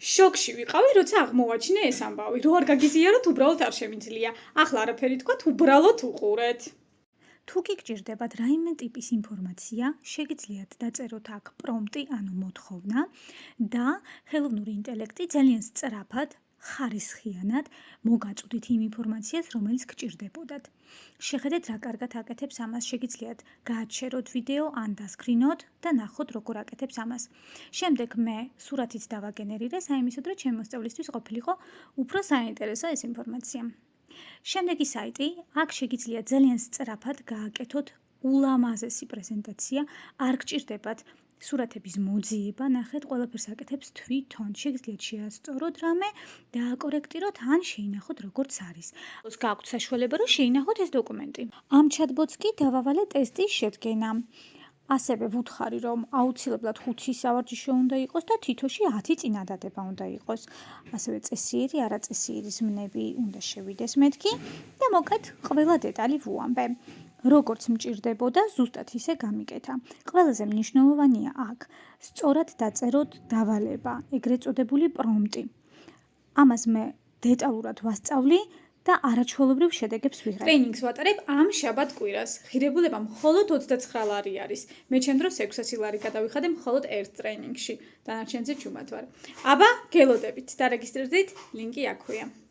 შოკში ვიყავი, როცა აღმოვაჩინე ეს ამბავი, რო არ გაგიზიაროთ, უბრალოდ არ შემიძლია. ახლა არაფერი თქვათ, უბრალოდ უყურეთ. თუ კი გჭირდებათ რაიმე ტიპის ინფორმაცია, შეგიძლიათ დაწეროთ აქ პრომპტი, ანუ მოთხოვნა და ხელოვნური ინტელექტი ძალიან სწრაფად, ხარისხიანად მოგაწვდით იმ ინფორმაციას, რომელიც გჭირდებოდათ. შეხედეთ რა კარგად აკეთებს ამას, შეგიძლიათ გააჩეროთ ვიდეო ან დასკრინოთ და ნახოთ როგორ აკეთებს ამას. შემდეგ მე სურათიც დავაგენერირე, საიმისოდ რომ ჩემი მოსწავლისთვის ყოფილიყო უფრო საინტერესო ეს ინფორმაცია. შემდეგი საიტი, აქ შეგიძლიათ ძალიან სწრაფად გააკეთოთ ულამაზესი პრეზენტაცია, არ გჭირდებათ სურათების მოძიება, ნახეთ, ყველაფერს აკეთებს თვითონ. შეგიძლიათ შეასწოროთ რამე, დააკორექტიროთ ან შეინახოთ როგორც არის. გააქვთ საშუალება რომ შეინახოთ ეს დოკუმენტი. ამ ჩატბოტს კი დავავალე ტესტის შედგენა. ასევე ვუთხარი, რომ აუცილებლად 5 სავარჯიშო უნდა იყოს და თითოში 10 წინადადება უნდა იყოს. ასევე წესიერი, არაწესიერი ზმნები უნდა შევიდეს მეთქი და მოკეთ ყველა დეტალი ვუამბე. როგორც მჭირდებოდა, ზუსტად ისე გამიკეთა. ყველაზე მნიშვნელოვანია აქ სწორად დაწეროთ დავალება, ეგრეთ წოდებული პრომპტი. ამას მე დეტალურად ვასწავლი და არაჩვეულებრივ შედეგებს ვიღებ. ტრეინინგს ვატარებ ამ შაბათ კვირას. ღირებულება მხოლოდ 29 ლარი არის. მე ჩემ დროს 600 ლარი გადავიხადე მხოლოდ ერთ ტრეინინგში. დანარჩენზე ჩუმად ვარ. აბა, გელოდებით. დარეგისტრირდით, ლინკი აქვეა.